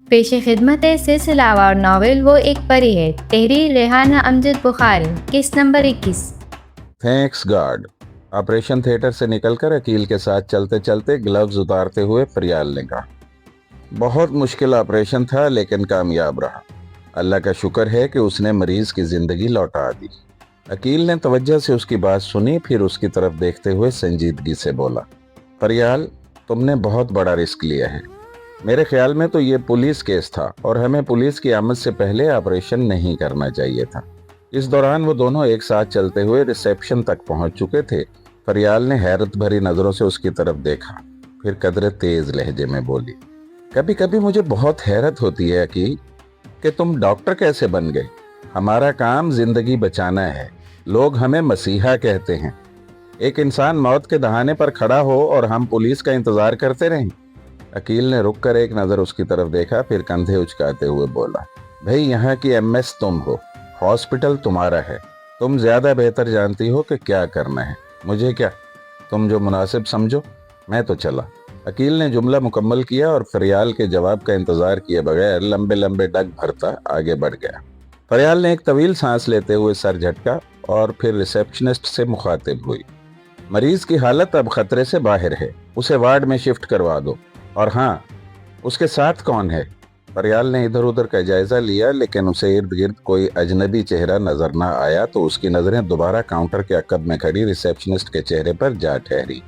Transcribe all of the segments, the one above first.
پیش خدمت ہے سلسلہ وار ناول وہ ایک پری ہے، تحریر ریحانہ امجد بخاری، قسط number 21۔ Thanks God. Operation theatre سے نکل کر عقیل کے ساتھ چلتے چلتے گلوز اتارتے ہوئے فریال نے کہا، بہت مشکل آپریشن تھا لیکن کامیاب رہا۔ اللہ کا شکر ہے کہ اس نے مریض کی زندگی لوٹا دی۔ عقیل نے توجہ سے اس کی بات سنی، پھر اس کی طرف دیکھتے ہوئے سنجیدگی سے بولا، فریال، تم نے بہت بڑا رسک لیا ہے۔ میرے خیال میں تو یہ پولیس کیس تھا اور ہمیں پولیس کی آمد سے پہلے آپریشن نہیں کرنا چاہیے تھا۔ اس دوران وہ دونوں ایک ساتھ چلتے ہوئے ریسیپشن تک پہنچ چکے تھے۔ فریال نے حیرت بھری نظروں سے اس کی طرف دیکھا، پھر قدرے تیز لہجے میں بولی، کبھی کبھی مجھے بہت حیرت ہوتی ہے عقیل کہ تم ڈاکٹر کیسے بن گئے۔ ہمارا کام زندگی بچانا ہے، لوگ ہمیں مسیحا کہتے ہیں۔ ایک انسان موت کے دہانے پر کھڑا ہو اور ہم پولیس کا انتظار کرتے رہیں۔ عقیل نے رک کر ایک نظر اس کی طرف دیکھا، پھر کندھے اچکاتے ہوئے بولا، بھئی یہاں کی MS تم ہو، ہاسپٹل تمہارا ہے، تم زیادہ بہتر جانتی ہو کہ کیا کرنا ہے۔ مجھے کیا، تم جو مناسب سمجھو۔ میں تو چلا۔ عقیل نے جملہ مکمل کیا اور فریال کے جواب کا انتظار کیے بغیر لمبے لمبے ڈگ بھرتا آگے بڑھ گیا۔ فریال نے ایک طویل سانس لیتے ہوئے سر جھٹکا اور پھر ریسیپشنسٹ سے مخاطب ہوئی، مریض کی حالت اب خطرے سے باہر ہے، اسے وارڈ میں شفٹ کروا دو۔ اور ہاں، اس کے ساتھ کون ہے؟ فریال نے ادھر ادھر کا جائزہ لیا لیکن اسے ارد گرد کوئی اجنبی چہرہ نظر نہ آیا تو اس کی نظریں دوبارہ کاؤنٹر کے عقب میں کھڑی ریسیپشنسٹ کے چہرے پر جا ٹھہری۔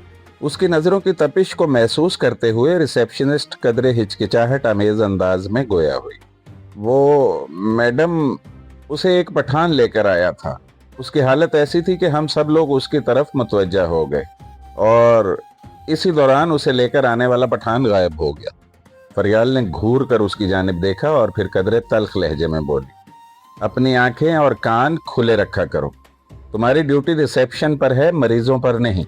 اس کی نظروں کی تپش کو محسوس کرتے ہوئے ریسیپشنسٹ قدرے ہچکچاہٹ آمیز انداز میں گویا ہوئی، وہ میڈم، اسے ایک پٹھان لے کر آیا تھا۔ اس کی حالت ایسی تھی کہ ہم سب لوگ اس کی طرف متوجہ ہو گئے اور اسی دوران اسے لے کر آنے والا پٹھان غائب ہو گیا۔ فریال نے گھور کر اس کی جانب دیکھا اور پھر قدرے تلخ لہجے میں بولی، اپنی آنکھیں اور کان کھلے رکھا کرو، تمہاری ڈیوٹی ریسیپشن پر ہے، مریضوں پر نہیں۔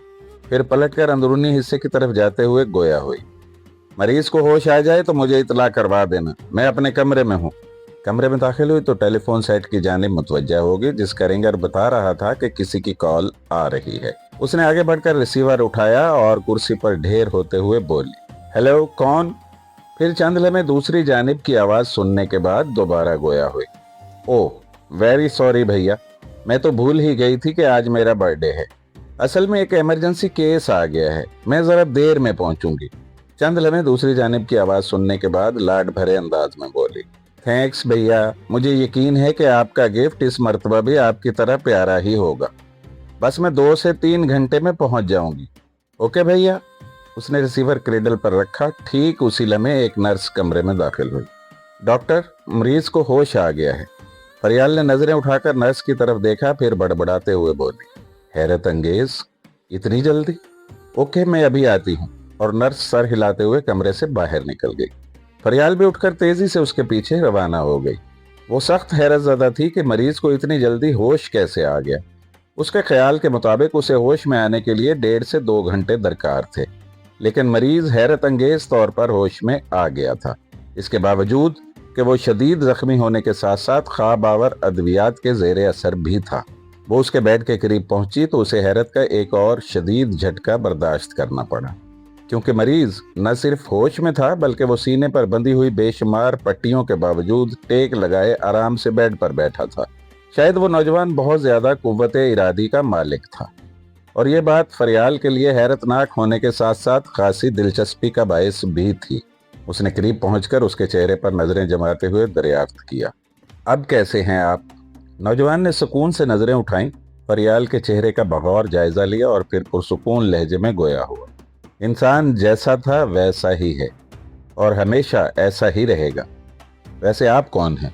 پھر پلٹ کر اندرونی حصے کی طرف جاتے ہوئے گویا ہوئی، مریض کو ہوش آ جائے تو مجھے اطلاع کروا دینا، میں اپنے کمرے میں ہوں۔ کمرے میں داخل ہوئی تو ٹیلی فون سیٹ کی جانب متوجہ ہوگی، جس کا رنگر بتا رہا تھا کہ کسی کی کال آ رہی ہے۔ اس نے آگے بڑھ کر ریسیور اٹھایا اور کرسی پر ڈھیر ہوتے ہوئے بولی، ہیلو، کون؟ پھر چند لمحے دوسری جانب کی آواز سننے کے بعد دوبارہ گویا ہوئی، اوہ ویری سوری بھیا، میں تو بھول ہی گئی تھی کہ آج میرا برتھ ڈے ہے۔ اصل میں ایک ایمرجنسی کیس آ گیا ہے، میں ذرا دیر میں پہنچوں گی۔ چند لمحے دوسری جانب کی آواز سننے کے بعد لاڈ بھرے انداز میں بولی، تھینکس بھیا، مجھے یقین ہے کہ آپ کا گفٹ اس مرتبہ بھی آپ کی طرح پیارا ہی ہوگا۔ بس میں 2 سے 3 گھنٹے میں پہنچ جاؤں گی۔ اوکے بھیا۔ اس نے ریسیور کریڈل پر رکھا۔ ٹھیک اسی لمحے ایک نرس کمرے میں داخل ہوئی، ڈاکٹر، مریض کو ہوش آ گیا ہے۔ فریال نے نظریں اٹھا کر نرس کی طرف دیکھا، پھر بڑبڑاتے ہوئے بولی، حیرت انگیز، اتنی جلدی؟ اوکے، میں ابھی آتی ہوں۔ اور نرس سر ہلاتے ہوئے کمرے سے باہر نکل گئی۔ فریال بھی اٹھ کر تیزی سے اس کے پیچھے روانہ ہو گئی۔ وہ سخت حیرت زدہ تھی کہ مریض کو اتنی جلدی ہوش کیسے آ گیا۔ اس کے خیال کے مطابق اسے ہوش میں آنے کے لیے 1.5 سے 2 گھنٹے درکار تھے، لیکن مریض حیرت انگیز طور پر ہوش میں آ گیا تھا، اس کے باوجود کہ وہ شدید زخمی ہونے کے ساتھ ساتھ خواب آور ادویات کے زیر اثر بھی تھا۔ وہ اس کے بیڈ کے قریب پہنچی تو اسے حیرت کا ایک اور شدید جھٹکا برداشت کرنا پڑا، کیونکہ مریض نہ صرف ہوش میں تھا بلکہ وہ سینے پر بندھی ہوئی بے شمار پٹیوں کے باوجود ٹیک لگائے آرام سے بیڈ پر بیٹھا تھا۔ شاید وہ نوجوان بہت زیادہ قوت ارادی کا مالک تھا، اور یہ بات فریال کے لیے حیرت ناک ہونے کے ساتھ ساتھ خاصی دلچسپی کا باعث بھی تھی۔ اس نے قریب پہنچ کر اس کے چہرے پر نظریں جماتے ہوئے دریافت کیا، اب کیسے ہیں آپ؟ نوجوان نے سکون سے نظریں اٹھائیں، فریال کے چہرے کا بغور جائزہ لیا اور پھر پرسکون لہجے میں گویا ہوا، انسان جیسا تھا ویسا ہی ہے اور ہمیشہ ایسا ہی رہے گا۔ ویسے آپ کون ہیں؟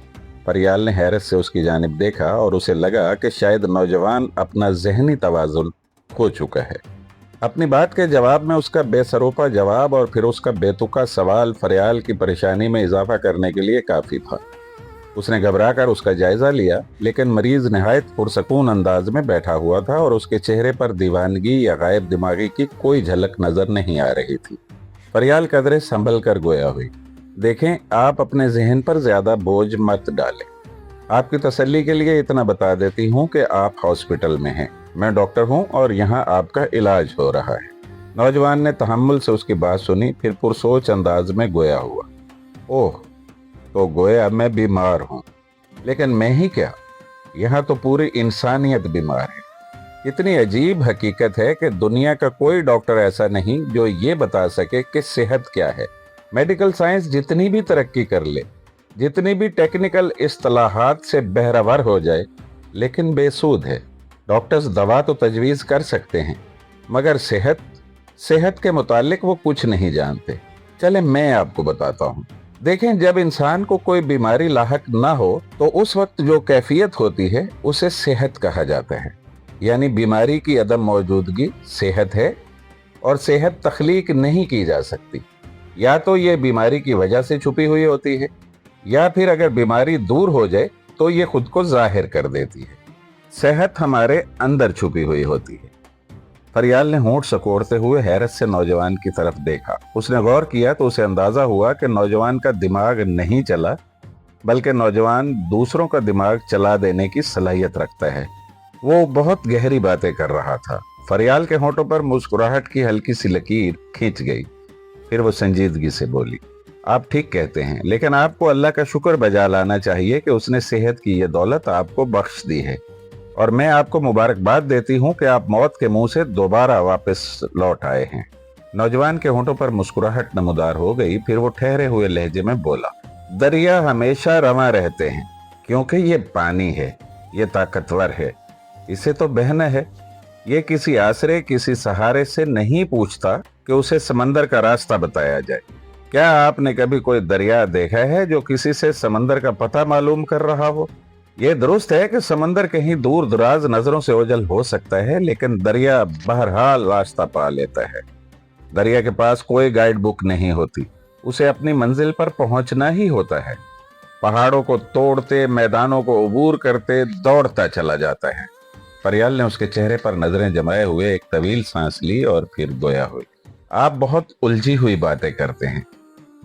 فریال نے حیرت سے اس کی جانب دیکھا اور اسے لگا کہ شاید نوجوان اپنا ذہنی توازن کھو چکا ہے۔ اپنی بات کے جواب میں اس کا بے سروپا جواب اور پھر اس کا بے تکا سوال فریال کی پریشانی میں اضافہ کرنے کے لیے کافی تھا۔ اس نے گھبرا کر اس کا جائزہ لیا، لیکن مریض نہایت پرسکون انداز میں بیٹھا ہوا تھا اور اس کے چہرے پر دیوانگی یا غائب دماغی کی کوئی جھلک نظر نہیں آ رہی تھی۔ فریال قدرے سنبھل کر گویا ہوئی، دیکھیں، آپ اپنے ذہن پر زیادہ بوجھ مت ڈالیں۔ آپ کی تسلی کے لیے اتنا بتا دیتی ہوں کہ آپ ہاسپٹل میں ہیں، میں ڈاکٹر ہوں اور یہاں آپ کا علاج ہو رہا ہے۔ نوجوان نے تحمل سے اس کی بات سنی، پھر پرسوچ انداز میں گویا ہوا، اوہ، तो गोया मैं बीमार हूँ। लेकिन मैं ही क्या, यहाँ तो पूरी इंसानियत बीमार है। कितनी अजीब हकीकत है कि दुनिया का कोई डॉक्टर ऐसा नहीं जो ये बता सके कि सेहत क्या है। मेडिकल साइंस जितनी भी तरक्की कर ले, जितनी भी टेक्निकल इस्तिलाहात से बहरावर हो जाए, लेकिन बेसूद है। डॉक्टर्स दवा तो तजवीज़ कर सकते हैं, मगर सेहत के मुतालिक वो कुछ नहीं जानते। चले मैं आपको बताता हूँ। देखें, जब इंसान को कोई बीमारी लाहक ना हो तो उस वक्त जो कैफियत होती है उसे सेहत कहा जाता है। यानी बीमारी की अदम मौजूदगी सेहत है, और सेहत तख्लीक नहीं की जा सकती। या तो ये बीमारी की वजह से छुपी हुई होती है, या फिर अगर बीमारी दूर हो जाए तो ये खुद को जाहिर कर देती है। सेहत हमारे अंदर छुपी हुई होती है। फरियाल ने होंठ सकोड़ते हुए हैरत से नौजवान की तरफ देखा। उसने गौर किया तो उसे अंदाजा हुआ कि नौजवान का दिमाग नहीं चला, बल्कि नौजवान दूसरों का दिमाग चला देने की सलाहियत रखता है। वो बहुत गहरी बातें कर रहा था। फरियाल के होंठों पर मुस्कुराहट की हल्की सी लकीर खींच गई। फिर वो संजीदगी से बोली, आप ठीक कहते हैं, लेकिन आपको अल्लाह का शुक्र बजा लाना चाहिए कि उसने सेहत की ये दौलत आपको बख्श दी है, और मैं आपको मुबारकबाद देती हूँ कि आप मौत के मुंह से दोबारा वापस लौट आए हैं। नौजवान के होंठों पर मुस्कुराहट नमूदार हो गई। फिर वो ठहरे हुए लहजे में बोला, दरिया हमेशा रवां रहते हैं, क्योंकि ये पानी है, ये ताकतवर है, इसे तो बहना है। ये किसी आसरे, किसी सहारे से नहीं पूछता कि उसे समंदर का रास्ता बताया जाए। क्या आपने कभी कोई दरिया देखा है जो किसी से समंदर का पता मालूम कर रहा हो? ये दुरुस्त है कि समंदर कहीं दूर दराज नजरों से ओझल हो सकता है, लेकिन दरिया बहरहाल रास्ता पा लेता है। दरिया के पास कोई गाइड बुक नहीं होती, उसे अपनी मंजिल पर पहुंचना ही होता है। पहाड़ों को तोड़ते, मैदानों को अबूर करते दौड़ता चला जाता है। फरियाल ने उसके चेहरे पर नजरें जमाए हुए एक तवील सांस ली और फिर गोया हुई। आप बहुत उलझी हुई बातें करते हैं।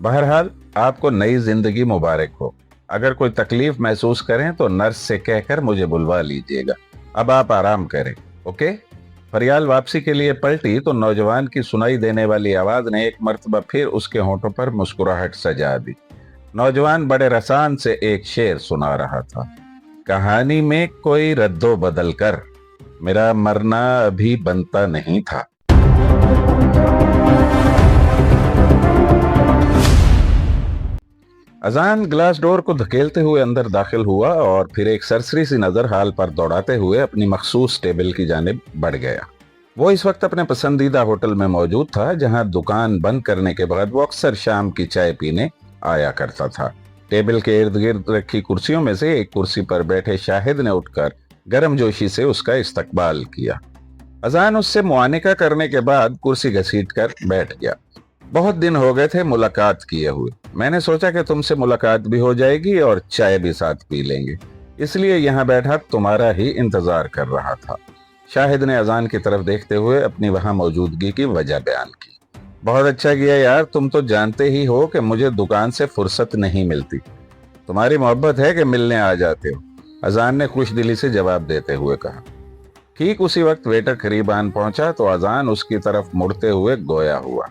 बहरहाल आपको नई जिंदगी मुबारक हो। अगर कोई तकलीफ महसूस करें तो नर्स से कहकर मुझे बुलवा लीजिएगा। अब आप आराम करें, ओके? फरियाल वापसी के लिए पलटी तो नौजवान की सुनाई देने वाली आवाज ने एक मर्तबा फिर उसके होंठों पर मुस्कुराहट सजा दी। नौजवान बड़े रसान से एक शेर सुना रहा था, कहानी में कोई रद्दो बदल कर मेरा मरना अभी बनता नहीं था। अजान ग्लास डोर को धकेलते हुए अंदर दाखिल हुआ और फिर एक सरसरी सी नजर हाल पर दौड़ाते हुए अपनी मखसूस टेबल की जानिब बढ़ गया। वो इस वक्त अपने पसंदीदा होटल में मौजूद था, जहां दुकान बंद करने के बाद वो अक्सर शाम की चाय पीने आया करता था। टेबल के इर्द गिर्द रखी कुर्सियों में से एक कुर्सी पर बैठे शाहिद ने उठकर गर्मजोशी से उसका इस्तकबाल किया। अजान उससे मुआनिका करने के बाद कुर्सी घसीट कर बैठ गया। बहुत दिन हो गए थे मुलाकात किए हुए। मैंने सोचा कि तुमसे मुलाकात भी हो जाएगी और चाय भी साथ पी लेंगे, इसलिए यहाँ बैठा तुम्हारा ही इंतजार कर रहा था। शाहिद ने अजान की तरफ देखते हुए अपनी वहां मौजूदगी की वजह बयान की। बहुत अच्छा किया यार, तुम तो जानते ही हो कि मुझे दुकान से फुर्सत नहीं मिलती। तुम्हारी मोहब्बत है कि मिलने आ जाते हो, अजान ने खुशदिली से जवाब देते हुए कहा। ठीक उसी वक्त वेटर करीब आन पहुंचा तो अजान उसकी तरफ मुड़ते हुए गोया हुआ।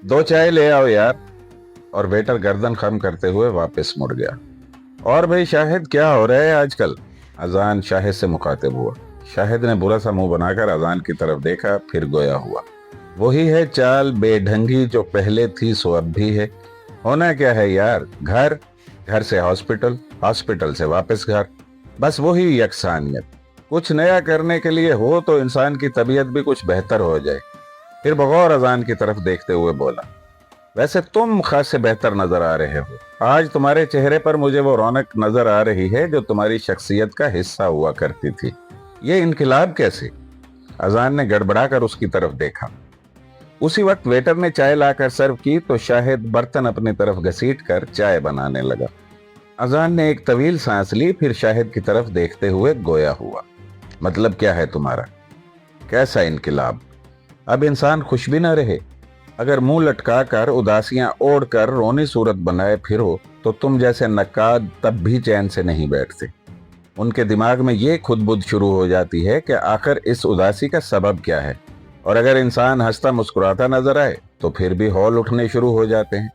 2 चाय ले आओ यार। और वेटर गर्दन खम करते हुए वापस मुड़ गया। और भाई शाहिद, क्या हो रहा है आजकल? अजान शाहिद से मुखातिब हुआ। शाहिद ने बुरा सा मुंह बनाकर अजान की तरफ देखा, फिर गोया हुआ। वही है चाल बेढंगी जो पहले थी सो अब भी है। होना क्या है यार, घर से हॉस्पिटल, हॉस्पिटल से वापस घर, बस वही यकसानियत। कुछ नया करने के लिए हो तो इंसान की तबीयत भी कुछ बेहतर हो जाए। फिर बगौर अजान की तरफ देखते हुए बोला, वैसे तुम खास से बेहतर नजर आ रहे हो। आज तुम्हारे चेहरे पर मुझे वो रौनक नजर आ रही है जो तुम्हारी शख्सियत का हिस्सा हुआ करती थी। ये इनकलाब कैसे? अजान ने गड़बड़ाकर उसकी तरफ देखा। उसी वक्त वेटर ने चाय लाकर सर्व की तो शाहिद बर्तन अपनी तरफ घसीट कर चाय बनाने लगा। अजान ने एक तवील सांस ली, फिर शाहिद की तरफ देखते हुए गोया हुआ। मतलब क्या है तुम्हारा? कैसा इनकलाब? अब इंसान खुश भी ना रहे। अगर मुंह लटका कर, उदासियां ओढ़ कर रोनी सूरत बनाए फिरो तो तुम जैसे नक्काद तब भी चैन से नहीं बैठते। उनके दिमाग में ये खुदबुद शुरू हो जाती है कि आखिर इस उदासी का सबब क्या है, और अगर इंसान हंसता मुस्कुराता नजर आए तो फिर भी हौल उठने शुरू हो जाते हैं।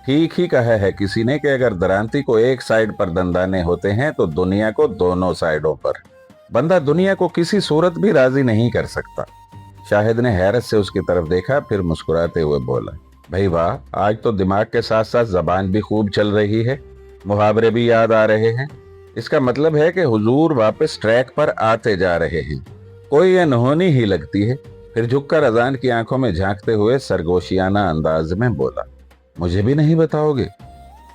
ठीक ही कहा है किसी ने कि अगर दरांती को एक साइड पर दंदाने होते हैं तो दुनिया को दोनों साइडों पर। बंदा दुनिया को किसी सूरत भी राजी नहीं कर सकता। शाहिद ने हैरत से उसकी तरफ देखा, फिर मुस्कुराते हुए बोला, भाई वाह, आज तो दिमाग के साथ साथ जबान भी खूब चल रही है, मुहावरे भी याद आ रहे हैं। इसका मतलब है कि हुजूर वापस ट्रैक पर आते जा रहे हैं। कोई अनहोनी ही लगती है। फिर झुककर अजान की आंखों में झांकते हुए सरगोशियाना अंदाज में बोला, मुझे भी नहीं बताओगे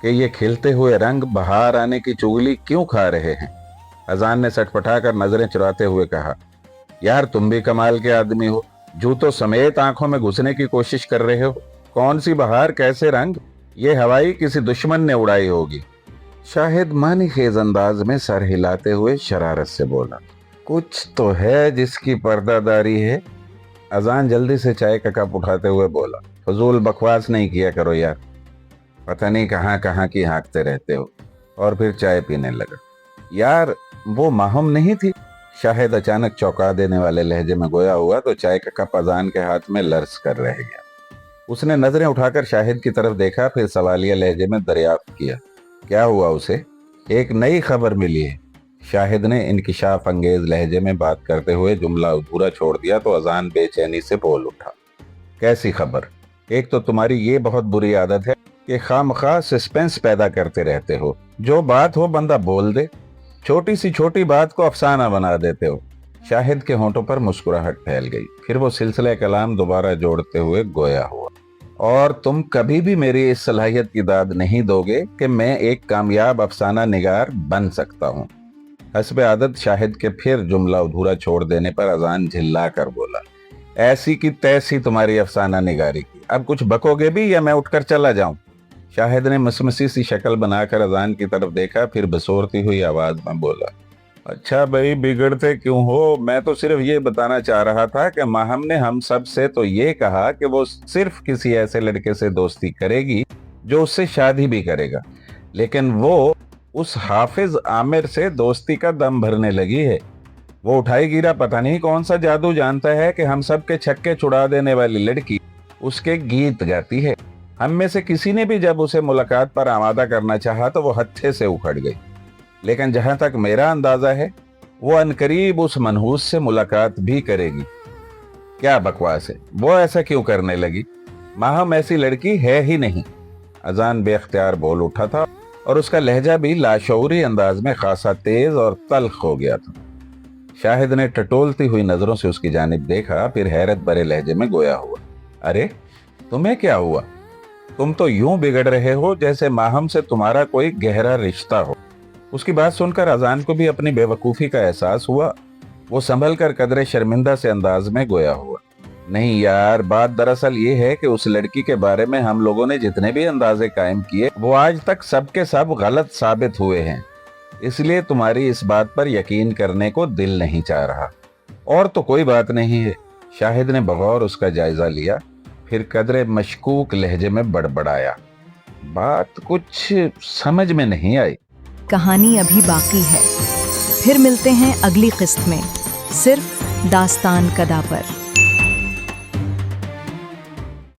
कि ये खिलते हुए रंग बाहर आने की चुगली क्यों खा रहे हैं? अजान ने सटपटा कर नजरें चुराते हुए कहा, यार तुम भी कमाल के आदमी हो, जूतों समेत आंखों में घुसने की कोशिश कर रहे हो। कौन सी बहार, कैसे रंग? ये हवाई किसी दुश्मन ने उड़ाई होगी। शाहिद मानी खेज अंदाज में सर हिलाते हुए शरारत से बोला, कुछ तो है जिसकी पर्दादारी है। अजान जल्दी से चाय का कप उठाते हुए बोला, फजूल बकवास नहीं किया करो यार, पता नहीं कहाँ कहाँ की हाँकते रहते हो। और फिर चाय पीने लगा। यार वो माहम नहीं थी? शाहिद अचानक चौंका देने वाले लहजे में गोया हुआ तो चाय का कप अजान के हाथ में लर्ज कर रह गया। उसने नजरें उठाकर शाहिद की तरफ देखा, फिर सवालिया लहजे में दरियाफ्त किया, क्या हुआ उसे? एक नई खबर मिली है। शाहिद ने इंकिशाफ अंगेज लहजे में बात करते हुए जुमला अधूरा छोड़ दिया तो अजान बेचैनी से बोल उठा, कैसी खबर? एक तो तुम्हारी ये बहुत बुरी आदत है कि खामखा सस्पेंस पैदा करते रहते हो। जो बात हो बंदा बोल दे, छोटी सी छोटी बात को अफसाना बना देते हो। शाहिद के होंठों पर मुस्कुराहट फैल गई, फिर वो सिलसिला कलाम दोबारा जोड़ते हुए गोया हुआ, और तुम कभी भी मेरी इस सलाहियत की दाद नहीं दोगे कि मैं एक कामयाब अफसाना निगार बन सकता हूँ। हस्बे आदत शाहिद के फिर जुमला अधूरा छोड़ देने पर अजान झिल्ला कर बोला, ऐसी की तैसी तुम्हारी अफसाना निगारी की, अब कुछ बकोगे भी या मैं उठकर चला जाऊं? शाहिद ने मसमसी सी शक्ल बनाकर अजान की तरफ देखा, फिर बसोरती हुई आवाज में बोला, अच्छा भाई बिगड़ते क्यों हो? मैं तो सिर्फ ये बताना चाह रहा था कि माहम ने हम सब से तो ये कहा कि वो सिर्फ किसी ऐसे लड़के से दोस्ती करेगी जो उससे शादी भी करेगा, लेकिन वो उस हाफिज आमिर से दोस्ती का दम भरने लगी है। वो उठाई गिरा पता नहीं कौन सा जादू जानता है कि हम सब के छक्के छुड़ा देने वाली लड़की उसके गीत गाती है। हम में से किसी ने भी जब उसे मुलाकात पर आमादा करना चाहा तो वो हत्थे से उखड़ गई, लेकिन जहां तक मेरा अंदाजा है वो अनकरीब उस मनहूस से मुलाकात भी करेगी। क्या बकवास है, वो ऐसा क्यों करने लगी? माहम ऐसी लड़की है ही नहीं। अजान बेख्तियार बोल उठा था और उसका लहजा भी लाशऊरी अंदाज में खासा तेज और तल्ख हो गया था। शाहिद ने टटोलती हुई नजरों से उसकी जानिब देखा, फिर हैरत भरे लहजे में गोया हुआ, अरे तुम्हें क्या हुआ? तुम तो यूं बिगड़ रहे हो जैसे माहम से तुम्हारा कोई गहरा रिश्ता हो। उसकी बात सुनकर अजान को भी अपनी बेवकूफ़ी का एहसास हुआ। वो संभल कर कदरे शर्मिंदा से अंदाज में गोया हुआ, नहीं यार, बात दरअसल ये है कि उस लड़की के बारे में हम लोगों ने जितने भी अंदाजे कायम किए वो आज तक सबके सब गलत साबित हुए हैं, इसलिए तुम्हारी इस बात पर यकीन करने को दिल नहीं चाह रहा। और तो कोई बात नहीं है। शाहिद ने बगौर उसका जायजा लिया, फिर कदरे मशकूक लहजे में बड़बड़ाया, बात कुछ समझ में नहीं आई। कहानी अभी बाकी है, फिर मिलते हैं अगली किस्त में, सिर्फ दास्तान कदा पर।